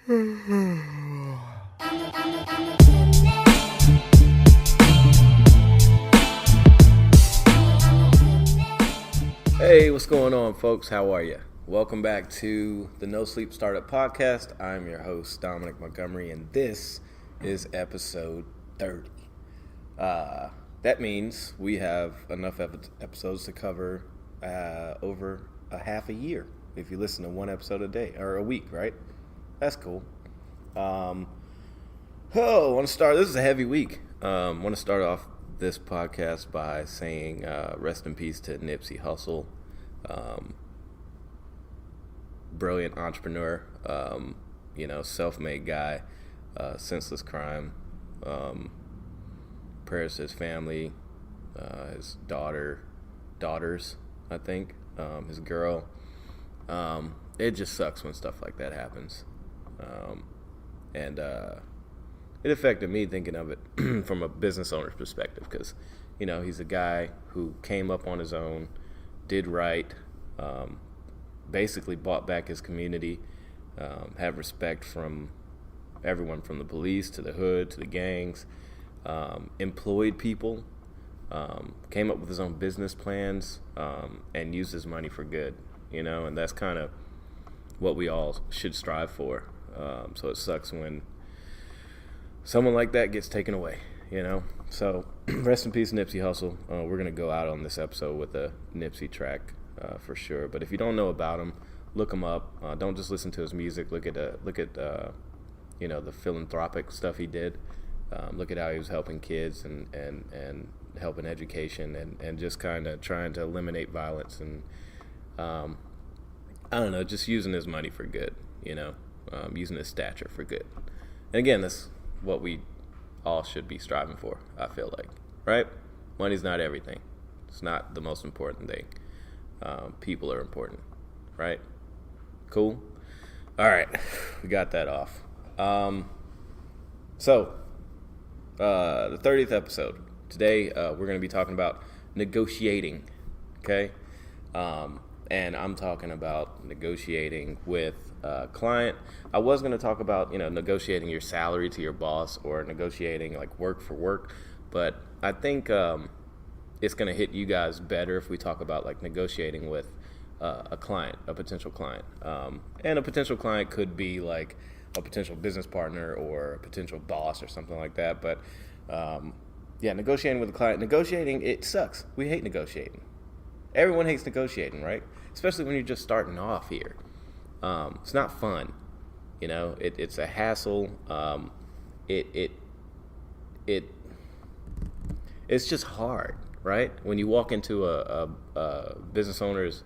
Hey, what's going on, folks? How are you? Welcome back to the No Sleep Startup Podcast. I'm your host, Dominick Montgomery, and this is episode 30. That means we have enough episodes to cover over a half a year if you listen to one episode a day, or a week, right? That's cool. Want to start, this is a heavy week. Want to start off this podcast by saying rest in peace to Nipsey Hussle. Brilliant entrepreneur, self-made guy, senseless crime. Prayers to his family, his daughters, I think, his girl. It just sucks when stuff like that happens. And it affected me thinking of it from a business owner's perspective because, he's a guy who came up on his own, did right, basically bought back his community, had respect from everyone from the police to the hood to the gangs, employed people, came up with his own business plans, and used his money for good, and that's kind of what we all should strive for. So it sucks when someone like that gets taken away, So rest in peace, Nipsey Hussle. We're going to go out on this episode with a Nipsey track for sure. But if you don't know about him, look him up. Don't just listen to his music. Look at the philanthropic stuff he did. Look at how he was helping kids and helping education and just kind of trying to eliminate violence and just using his money for good, using his stature for good. And again, that's what we all should be striving for, I feel like, right? Money's not everything. It's not the most important thing. People are important, right? Cool? All right, we got that off. So, the 30th episode. Today, we're going to be talking about negotiating, okay? And I'm talking about negotiating with a client. I was going to talk about, negotiating your salary to your boss or negotiating like work for work, but I think it's going to hit you guys better if we talk about like negotiating with a client, a potential client. And a potential client could be like a potential business partner or a potential boss or something like that. But negotiating with a client. Negotiating, it sucks. We hate negotiating. Everyone hates negotiating, right? Especially when you're just starting off here. It's not fun. It's a hassle. It's just hard, right? When you walk into a business owner's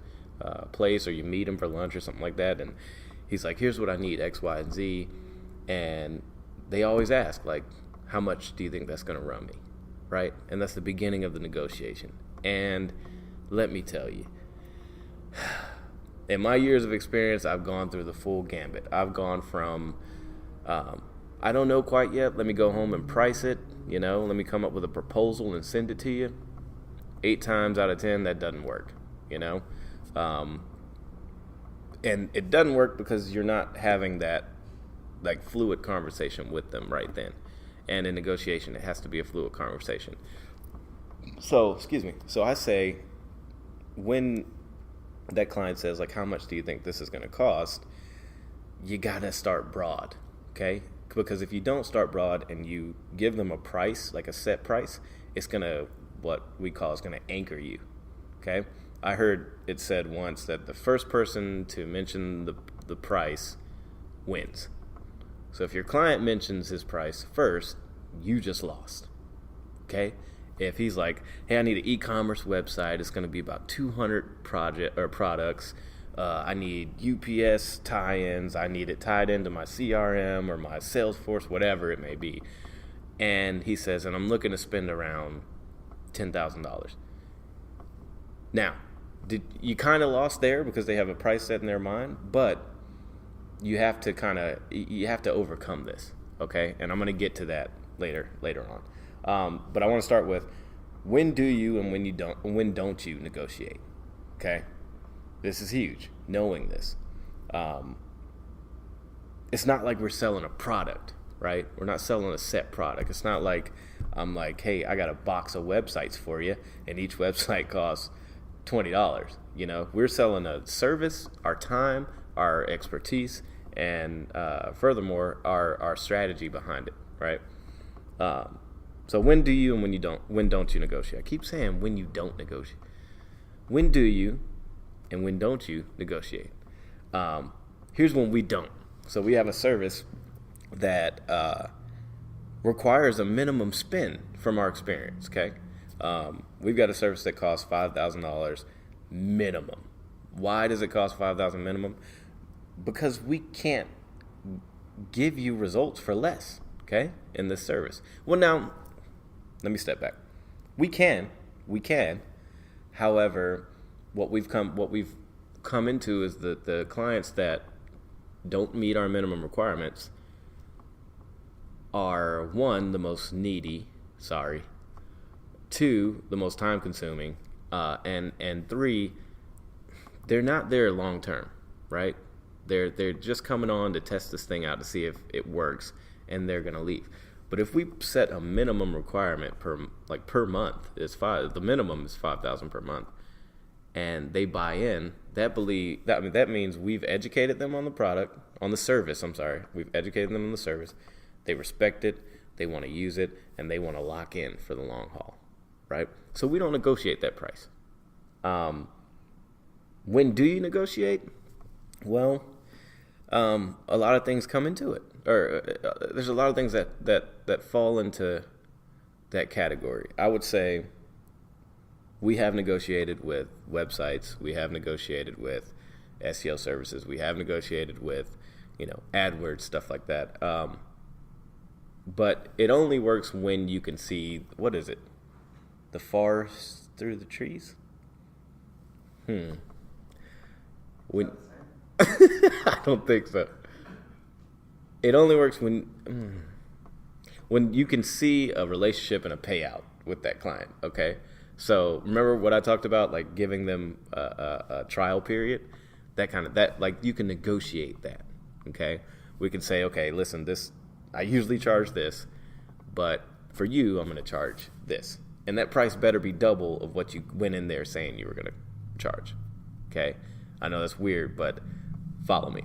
place or you meet him for lunch or something like that, and he's like, here's what I need, X, Y, and Z. And they always ask, like, how much do you think that's going to run me, right? And that's the beginning of the negotiation. And let me tell you, in my years of experience, I've gone through the full gambit. I've gone from, I don't know quite yet, let me go home and price it, let me come up with a proposal and send it to you. 8 times out of 10, that doesn't work, And it doesn't work because you're not having that like fluid conversation with them right then. And in negotiation, it has to be a fluid conversation. So I say, when that client says, like, how much do you think this is going to cost? You got to start broad, okay? Because if you don't start broad and you give them a price, like a set price, it's going to, what we call is going to anchor you, okay? I heard it said once that the first person to mention the price wins. So if your client mentions his price first, you just lost, okay? If he's like, hey, I need an e-commerce website, it's going to be about 200 products. I need UPS tie-ins. I need it tied into my CRM or my Salesforce, whatever it may be. And he says, and I'm looking to spend around $10,000. Now, you kind of lost there because they have a price set in their mind, but you have to overcome this, okay? And I'm going to get to that later on. But I want to start with, when do you and when don't you negotiate? Okay, this is huge. Knowing this, it's not like we're selling a product, right? We're not selling a set product. It's not like I'm like, hey, I got a box of websites for you, and each website costs $20. We're selling a service, our time, our expertise, and furthermore, our strategy behind it, right? So when do you and when don't you negotiate? I keep saying when you don't negotiate. When do you and when don't you negotiate? Here's when we don't. So we have a service that requires a minimum spend from our experience, okay? We've got a service that costs $5,000 minimum. Why does it cost $5,000 minimum? Because we can't give you results for less, okay, in this service. Well, now, let me step back. We can. However, what we've come into is the clients that don't meet our minimum requirements are, one, the most needy, two, the most time consuming, and three, they're not there long term, right? They're just coming on to test this thing out to see if it works, and they're gonna leave. But if we set a minimum requirement per month, the minimum is $5,000 per month, and they buy in, that means we've educated them on the service. We've educated them on the service. They respect it, they want to use it, and they want to lock in for the long haul, right? So we don't negotiate that price. When do you negotiate? Well, a lot of things come into it, or there's a lot of things that fall into that category. I would say we have negotiated with websites, we have negotiated with SEO services, we have negotiated with, AdWords, stuff like that. But it only works when you can see, what is it? The forest through the trees? When I don't think so. It only works when you can see a relationship and a payout with that client, okay? So remember what I talked about, like giving them a trial period? You can negotiate that, okay? We can say, okay, listen, I usually charge this, but for you, I'm going to charge this. And that price better be double of what you went in there saying you were going to charge, okay? I know that's weird, but follow me.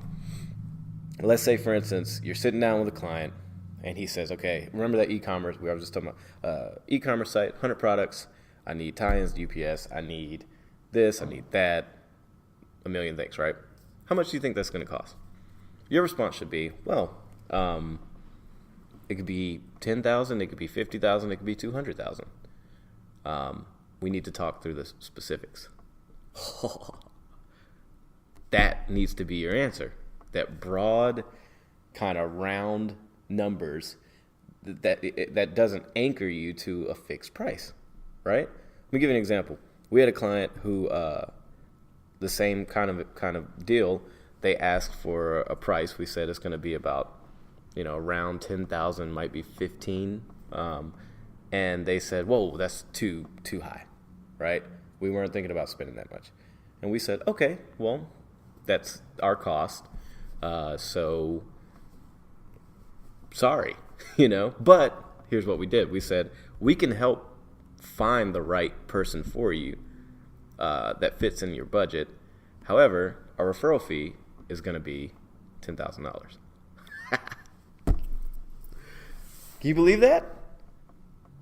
Let's say, for instance, you're sitting down with a client, and he says, okay, remember that e-commerce, we were just talking about e-commerce site, 100 products, I need tie-ins to UPS, I need this, I need that, a million things, right? How much do you think that's going to cost? Your response should be, well, it could be $10,000, it could be $50,000, it could be $200,000. We need to talk through the specifics. That needs to be your answer. That broad, kind of round numbers that doesn't anchor you to a fixed price, right? Let me give you an example. We had a client who, the same kind of deal, they asked for a price. We said it's going to be about, around 10,000, might be 15. And they said, whoa, that's too high, right? We weren't thinking about spending that much. And we said, okay, well, that's our cost. So sorry, but here's what we did. We said, we can help find the right person for you that fits in your budget. However, our referral fee is going to be $10,000. Can you believe that?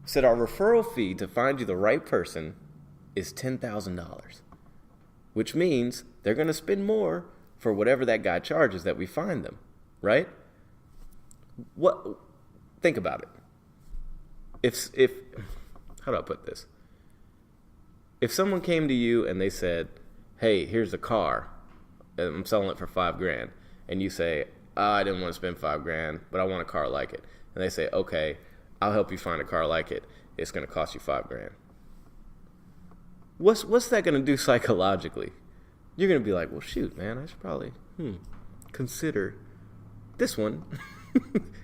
Said our referral fee to find you the right person is $10,000, which means they're going to spend more for whatever that guy charges that we find them, right? Think about it. If how do I put this? If someone came to you and they said, hey, here's a car, and I'm selling it for $5,000, and you say, I didn't want to spend $5,000, but I want a car like it. And they say, okay, I'll help you find a car like it. It's going to cost you $5,000. What's that going to do psychologically? You're going to be like, well, shoot, man, I should probably consider this one.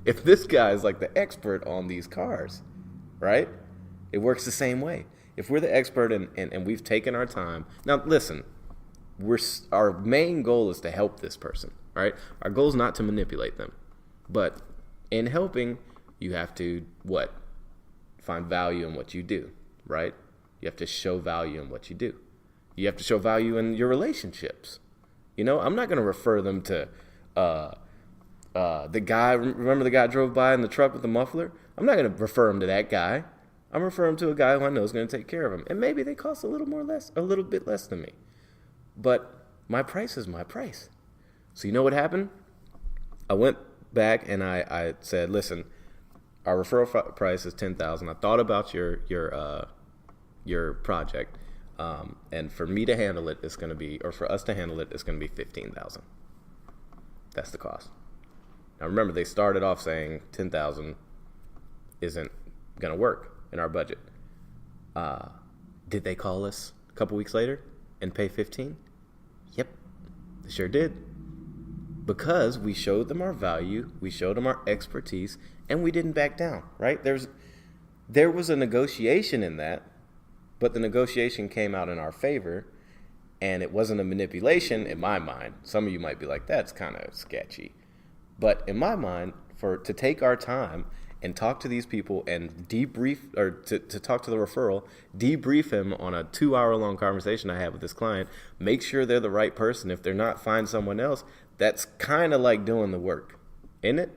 If this guy is like the expert on these cars, right? It works the same way. If we're the expert and we've taken our time. Now, listen, our main goal is to help this person, right? Our goal is not to manipulate them. But in helping, you have to, what? Find value in what you do, right? You have to show value in what you do. You have to show value in your relationships. You know, I'm not going to refer them to the guy. Remember the guy I drove by in the truck with the muffler? I'm not going to refer him to that guy. I'm referring to a guy who I know is going to take care of him. And maybe they cost a little bit less than me. But my price is my price. So you know what happened? I went back and I said, listen, our referral price is $10,000. I thought about your project. And for me to handle it, it's going to be, or for us to handle it, it's going to be $15,000. That's the cost. Now remember, they started off saying $10,000 isn't going to work in our budget. Did they call us a couple weeks later and pay $15,000? Yep, they sure did. Because we showed them our value, we showed them our expertise, and we didn't back down, right? There was a negotiation in that, but the negotiation came out in our favor, and it wasn't a manipulation in my mind. Some of you might be like, that's kind of sketchy. But in my mind, to take our time and talk to these people and debrief, or to talk to the referral, debrief him on a 2-hour-long conversation I had with this client, make sure they're the right person. If they're not, find someone else. That's kind of like doing the work, isn't it?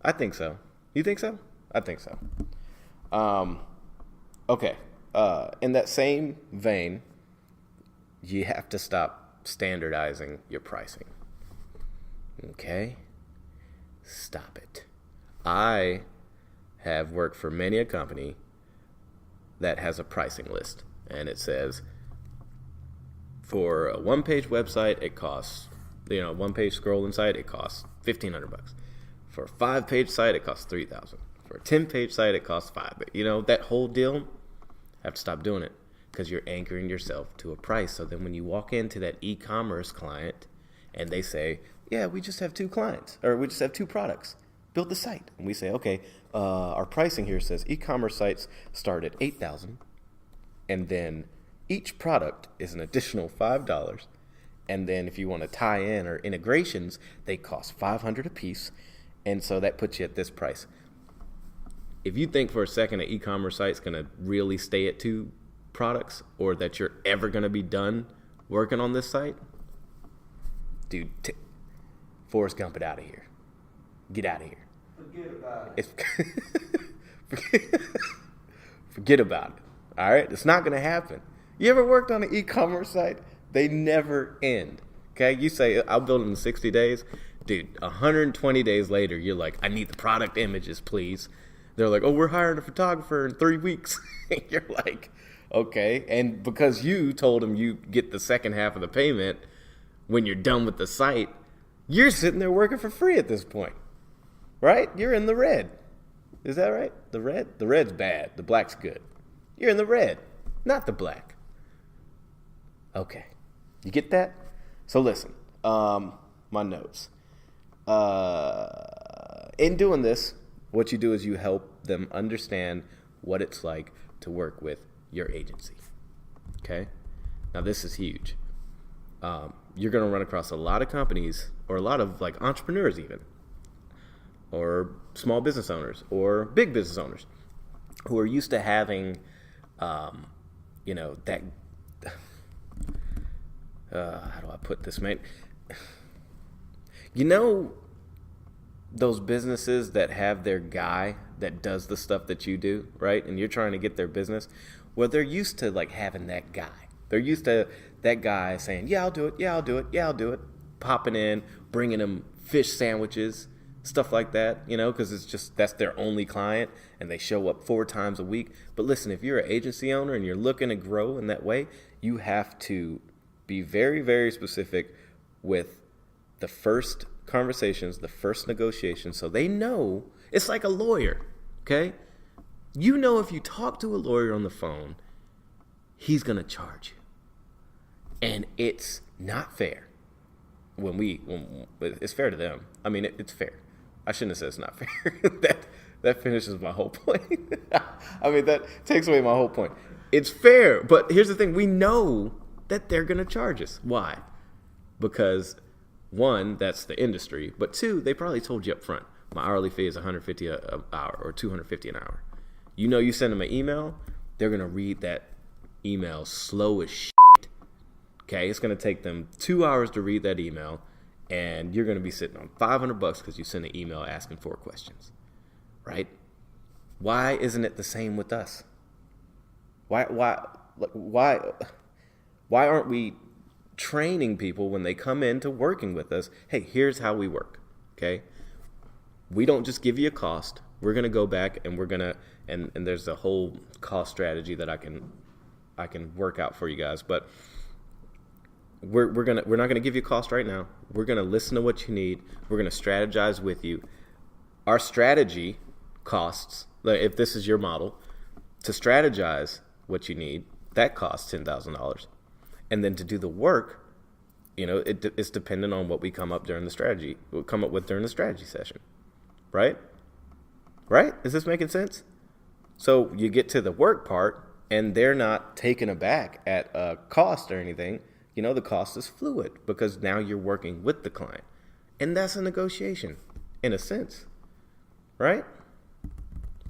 I think so. You think so? I think so. Okay. In that same vein, you have to stop standardizing your pricing. Okay? Stop it. I have worked for many a company that has a pricing list, and it says for a one-page website, it costs, one-page scrolling site, it costs $1,500. For a 5-page site, it costs $3,000. For a 10-page site, it costs $5,000. That whole deal, I have to stop doing it because you're anchoring yourself to a price. So then when you walk into that e-commerce client and they say, yeah, we just have 2 clients, or we just have 2 products, build the site. And we say, okay, our pricing here says e-commerce sites start at $8,000, and then each product is an additional $5. And then if you want to tie in or integrations, they cost $500 a piece. And so that puts you at this price. If you think for a second an e-commerce site's going to really stay at 2 products, or that you're ever going to be done working on this site, dude, Forrest Gump it out of here. Get out of here. Forget about it. Forget about it. All right? It's not going to happen. You ever worked on an e-commerce site? They never end. Okay? You say, I'll build it in 60 days. Dude, 120 days later, you're like, I need the product images, please. They're like, oh, we're hiring a photographer in 3 weeks. You're like, okay. And because you told them you get the second half of the payment when you're done with the site, you're sitting there working for free at this point. Right? You're in the red. Is that right? The red? The red's bad. The black's good. You're in the red, not the black. Okay. You get that? So listen, my notes. In doing this, what you do is you help them understand what it's like to work with your agency. Okay? Now this is huge. You're going to run across a lot of companies, or a lot of like entrepreneurs even, or small business owners, or big business owners, who are used to having, that, how do I put this, man? Those businesses that have their guy that does the stuff that you do, right? And you're trying to get their business. Well, they're used to like having that guy. They're used to that guy saying, yeah, I'll do it. Yeah, I'll do it. Yeah, I'll do it. Popping in, bringing them fish sandwiches, stuff like that, because that's their only client, and they show up 4 times a week. But listen, if you're an agency owner and you're looking to grow in that way, you have to be very, very specific with the first conversations, the first negotiations, so they know. It's like a lawyer, okay? If you talk to a lawyer on the phone, he's going to charge you. And it's not fair. It's fair to them. I mean, it's fair. I shouldn't have said it's not fair. That finishes my whole point. I mean, that takes away my whole point. It's fair, but here's the thing. We know that they're going to charge us. Why? Because one, that's the industry, but two, they probably told you up front, my hourly fee is $150 an hour or $250 an hour. You know, you send them an email, they're going to read that email slow as shit. Okay, it's going to take them 2 hours to read that email, and you're going to be sitting on $500 because you sent an email asking 4 questions, right? Why isn't it the same with us? Why aren't we training people when they come into working with us? Hey, here's how we work. Okay, we don't just give you a cost. We're gonna go back and we're gonna and there's a whole cost strategy that I can work out for you guys, but we're not gonna give you a cost right now. We're gonna listen to what you need. We're gonna strategize with you. Our strategy costs, if this is your model, to strategize what you need, that costs $10,000. And then to do the work, you know, it's dependent on what we come up with during the strategy session. Right? Right? Is this making sense? So you get to the work part and they're not taken aback at a cost or anything. You know, the cost is fluid because now you're working with the client. And that's a negotiation in a sense. Right?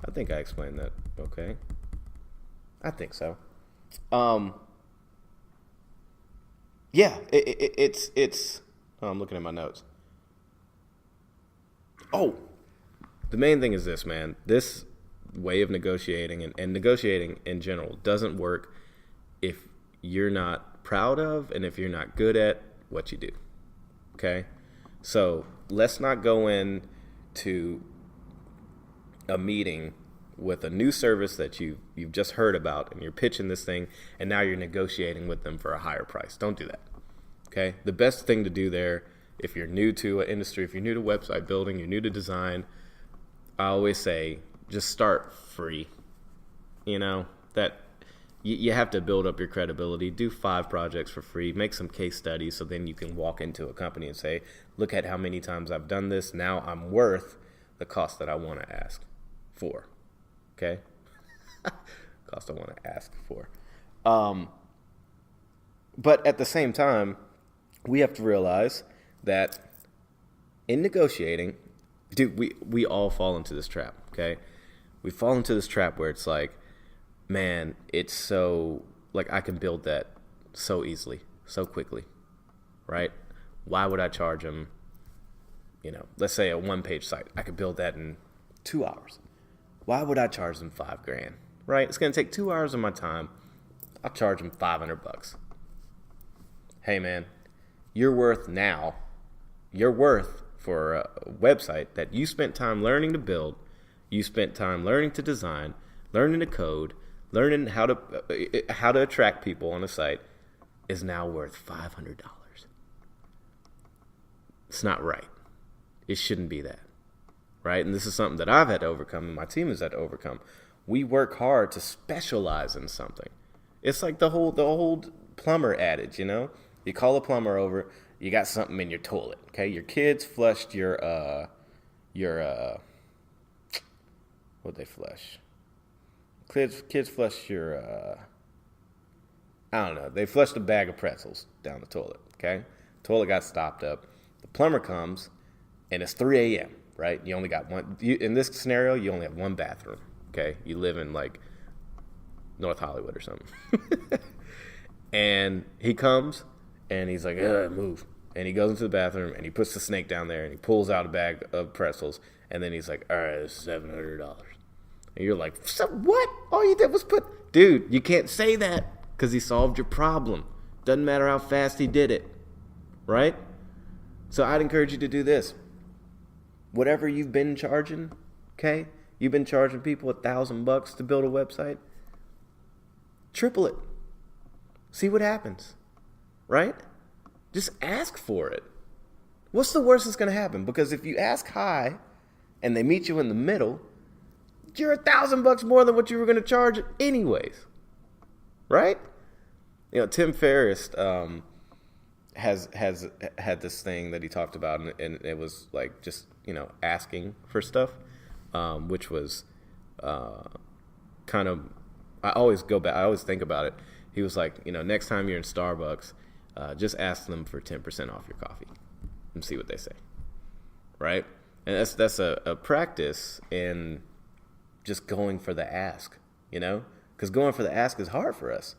I think I explained that okay. I think so. Yeah, it's oh, I'm looking at my notes. Oh, the main thing is this, man. This way of negotiating and negotiating in general doesn't work if you're not proud of and if you're not good at what you do. Okay? So let's not go in to a meeting with a new service that you've just heard about and you're pitching this thing and now you're negotiating with them for a higher price. Don't do that. Okay? The best thing to do there, if you're new to an industry, if you're new to website building, you're new to design, I always say just start free. You know, that you have to build up your credibility. Do 5 projects for free. Make some case studies so then you can walk into a company and say, look at how many times I've done this. Now I'm worth the cost that I want to ask for. Okay? Cost I want to ask for. But at the same time, we have to realize that in negotiating, dude, we all fall into this trap, okay? We fall into this trap where it's like, man, it's so, like, I can build that so easily, so quickly, right? Why would I charge them, you know, let's say a 1-page site. I could build that in 2 hours. Why would I charge them $5,000, right? It's going to take 2 hours of my time. I'll charge them $500. Hey, man, you're worth for a website that you spent time learning to build, you spent time learning to design, learning to code, learning how to attract people on a site, is now worth $500. It's not right. It shouldn't be that, right? And this is something that I've had to overcome and my team has had to overcome. We work hard to specialize in something. It's like the whole plumber adage, you know? You call a plumber over, you got something in your toilet, okay? Your kids flushed what'd they flush? Kids flushed your, I don't know. They flushed a bag of pretzels down the toilet, okay? Toilet got stopped up. The plumber comes, and it's 3 a.m., right? You only got one. In this scenario, you only have one bathroom, okay? You live in, like, North Hollywood or something. And he comes, and he's like, move. And he goes into the bathroom, and he puts the snake down there, and he pulls out a bag of pretzels, and then he's like, all right, it's $700. And you're like, so what? All you did was dude, you can't say that because he solved your problem. Doesn't matter how fast he did it, right? So I'd encourage you to do this. Whatever you've been charging, okay? You've been charging people $1,000 to build a website. Triple it. See what happens, right? Just ask for it. What's the worst that's going to happen? Because if you ask high and they meet you in the middle, you're $1,000 more than what you were going to charge anyways, right? You know, Tim Ferriss has had this thing that he talked about, and it was like just, you know, asking for stuff, which was kind of, I always think about it. He was like, you know, next time you're in Starbucks, just ask them for 10% off your coffee. and see what they say, right? And that's a practice in just going for the ask, because going for the ask is hard for us.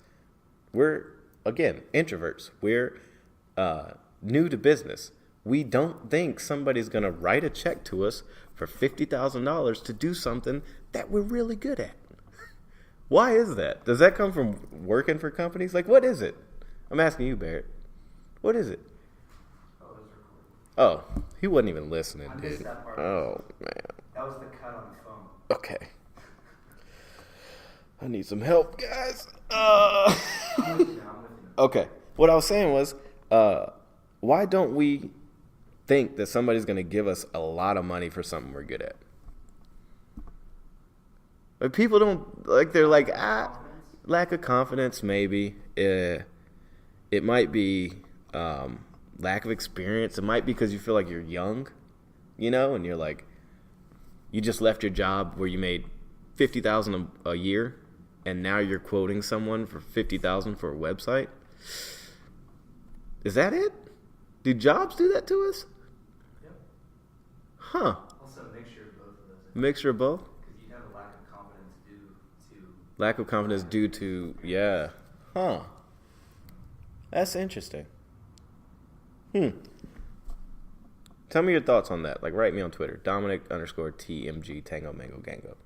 We're, again, introverts. We're new to business. We don't think somebody's going to write a check to us for $50,000 to do something that we're really good at. Why is that? Does that come from working for companies? Like, what is it? I'm asking you, Barrett. What is it? Oh, he wasn't even listening, dude. Oh, man. That was the cut on the phone. Okay. I need some help, guys. I'm with you. Okay. What I was saying was, why don't we think that somebody's going to give us a lot of money for something we're good at? But people don't, they're like, lack of confidence, maybe. It might be lack of experience. It might be because you feel like you're young, and you're like, you just left your job where you made $50,000 a year, and now you're quoting someone for $50,000 for a website. Is that it? Do jobs do that to us? Yep. Huh. Also, mixture of both of those. Mixture of both? Because you have a lack of confidence due to... Lack of confidence due to, yeah. Huh. That's interesting. Tell me your thoughts on that. Like, write me on Twitter. Dominick_TMG Tango Mango Gango.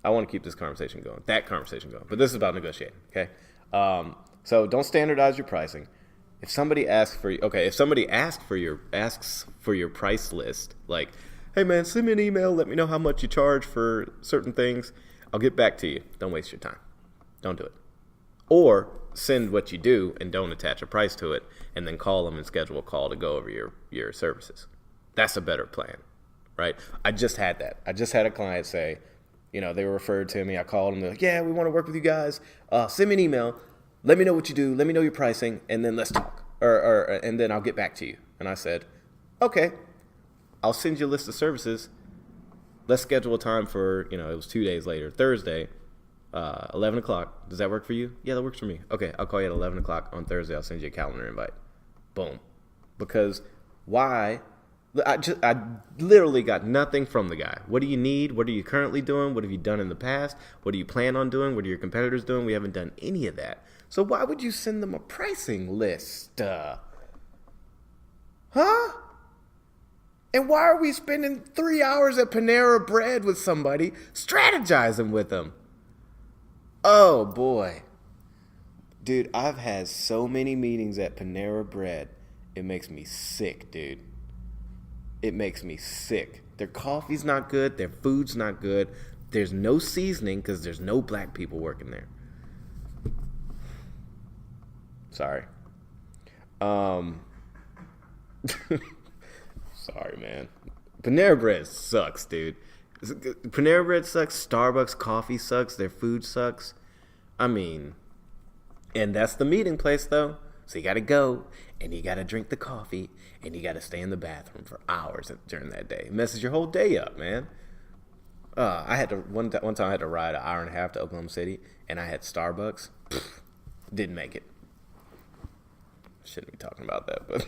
I want to keep this conversation going. That conversation going. But this is about negotiating, okay? So don't standardize your pricing. If somebody asks for your price list, like, hey man, send me an email, let me know how much you charge for certain things, I'll get back to you. Don't waste your time. Don't do it. Or send what you do and don't attach a price to it, and then call them and schedule a call to go over your services. That's a better plan, right? I just had that. I just had a client say, they were referred to me. I called them. They're like, yeah, we want to work with you guys. Send me an email. Let me know what you do. Let me know your pricing, and then let's talk. And then I'll get back to you. And I said, okay, I'll send you a list of services. Let's schedule a time for, it was 2 days later, Thursday, 11 o'clock. Does that work for you? Yeah, that works for me. Okay, I'll call you at 11 o'clock on Thursday. I'll send you a calendar invite. Boom. Because why? I literally got nothing from the guy. What do you need? What are you currently doing? What have you done in the past? What do you plan on doing? What are your competitors doing? We haven't done any of that. So why would you send them a pricing list? Huh? And why are we spending 3 hours at Panera Bread with somebody, strategizing with them? Oh, boy. Dude, I've had so many meetings at Panera Bread. It makes me sick, dude. It makes me sick. Their coffee's not good. Their food's not good. There's no seasoning because there's no black people working there. Sorry. Sorry, man. Panera Bread sucks, dude. Panera Bread sucks. Starbucks coffee sucks. Their food sucks. I mean, and that's the meeting place, though. So you got to go, and you got to drink the coffee, and you got to stay in the bathroom for hours during that day. It messes your whole day up, man. I had to one time I had to ride an hour and a half to Oklahoma City, and I had Starbucks. Didn't make it. Shouldn't be talking about that, but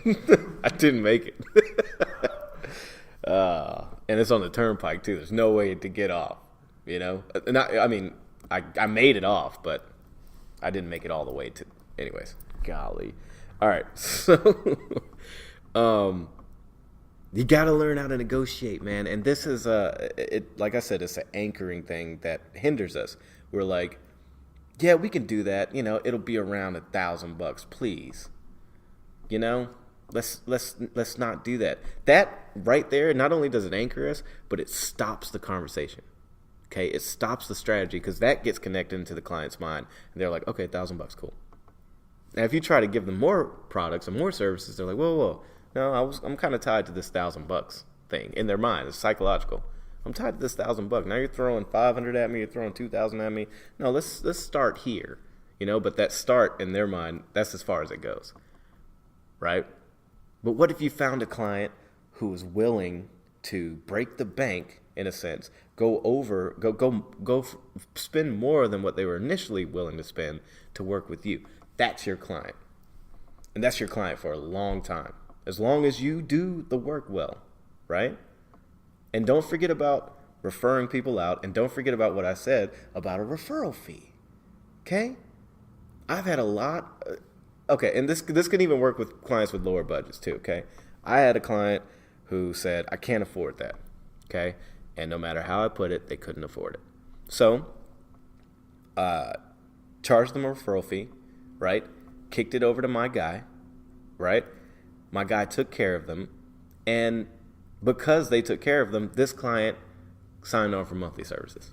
I didn't make it. And it's on the turnpike too. There's no way to get off. And I mean, I made it off, but I didn't make it all the way to. Anyways, golly. All right, so you got to learn how to negotiate, man. And this is like I said, it's an anchoring thing that hinders us. We're like, yeah, we can do that. It'll be around $1,000, please. Let's not do that. That right there, not only does it anchor us, but it stops the conversation. Okay, it stops the strategy because that gets connected into the client's mind, and they're like, okay, $1,000, cool. Now, if you try to give them more products and more services, they're like, whoa, no, I'm kind of tied to this $1,000 thing in their mind. It's psychological. I'm tied to this $1,000. Now you're throwing 500 at me. You're throwing 2,000 at me. No, let's start here. But that start in their mind, that's as far as it goes. Right? But what if you found a client who was willing to break the bank, in a sense, go spend more than what they were initially willing to spend to work with you? That's your client. And that's your client for a long time. as long as you do the work well, right? And don't forget about referring people out, and don't forget about what I said about a referral fee, okay? I've had a lot, okay, and this can even work with clients with lower budgets too, okay? I had a client who said, I can't afford that, okay? And no matter how I put it, they couldn't afford it. So, charged them a referral fee, right? Kicked it over to my guy, right? My guy took care of them. And because they took care of them, this client signed on for monthly services.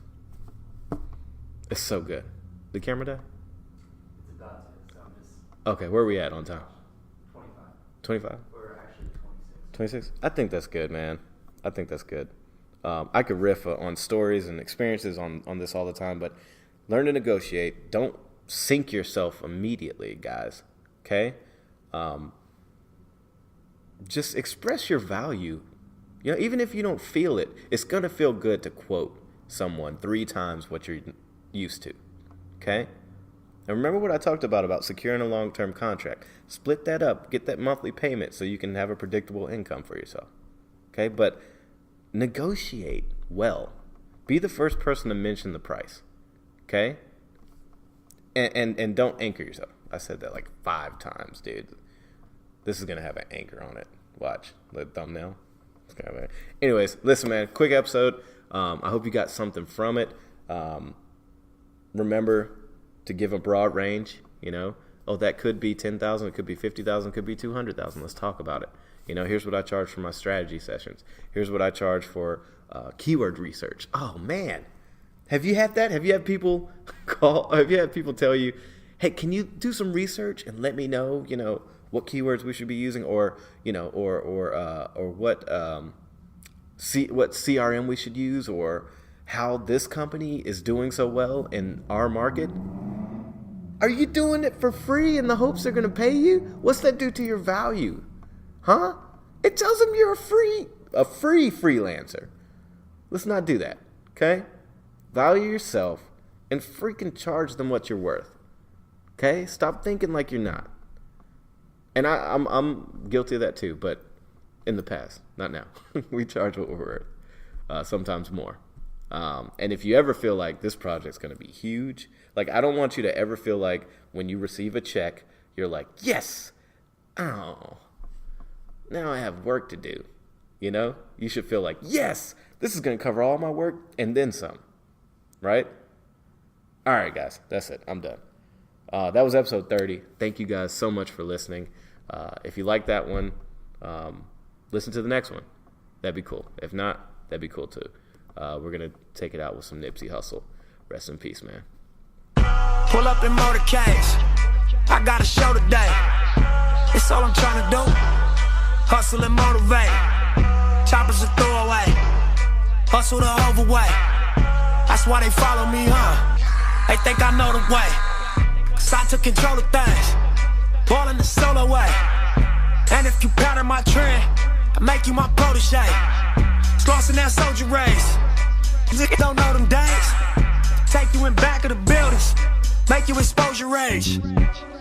It's so good. The camera die? It's about to, so I'm just Okay, where are we at on time? 25. 25? Or actually 26. 26? I think that's good, man. I think that's good. I could riff on stories and experiences on this all the time, but learn to negotiate. Don't sink yourself immediately, guys. Okay? Just express your value. You know, even if you don't feel it, it's going to feel good to quote someone 3 times what you're used to. Okay? And remember what I talked about securing a long-term contract. Split that up. Get that monthly payment so you can have a predictable income for yourself. Okay? But negotiate well. Be the first person to mention the price. Okay? And don't anchor yourself. I said that like 5 times, dude. This is going to have an anchor on it. Watch. The thumbnail. Anyways, listen, man. Quick episode. I hope you got something from it. Remember to give a broad range. You know, oh, that could be 10,000. It could be 50,000. It could be 200,000. Let's talk about it. You know, here's what I charge for my strategy sessions. Here's what I charge for keyword research. Oh man, have you had that? Have you had people call? Have you had people tell you, "Hey, can you do some research and let me know, you know, what keywords we should be using, or you know, or what what CRM we should use, or how this company is doing so well in our market?" Are you doing it for free in the hopes they're going to pay you? What's that do to your value? Huh? It tells them you're a free freelancer. Let's not do that, okay? Value yourself and freaking charge them what you're worth, okay? Stop thinking like you're not. And I'm guilty of that too, but in the past, not now. We charge what we're worth, sometimes more. And if you ever feel like this project's going to be huge, like I don't want you to ever feel like when you receive a check, you're like, yes, oh, now I have work to do. You know, you should feel like, yes, this is going to cover all my work and then some, right? All right, guys, that's it. I'm done. That was episode 30. Thank you guys so much for listening. If you like that one, listen to the next one. That'd be cool. If not, that'd be cool too. We're going to take it out with some Nipsey Hussle. Rest in peace, man. Pull up in motorcades. I got a show today. It's all I'm trying to do. Hustle and motivate. Choppers a throwaway. Hustle the overweight. That's why they follow me, huh? They think I know the way. Cause I took control of things. Ballin' the solo way. And if you pattern my trend, I make you my protege. Lost in that soldier race. You don't know them days. Take you in back of the buildings. Make you expose your rage.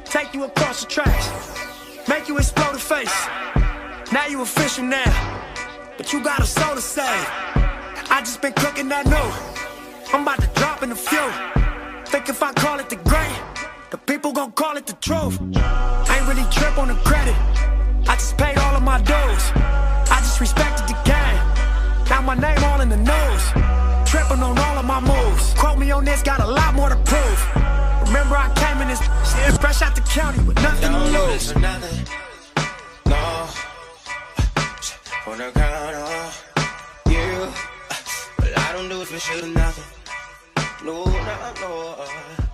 Take you across the tracks. Make you explode the face. Now you official now, but you got a soul to save. I just been cooking that new. I'm about to drop in a few. Think if I call it the great, the people gon' call it the truth. I ain't really trip on the credit. I just paid all of my dues. I just respected the game. Now my name all in the news. Tripping on all of my moves. Quote me on this, got a lot more to prove. Remember I came in this shit fresh out the county with nothing to lose. No, on the ground, you. But I don't do it for shit or nothing. No, no, no.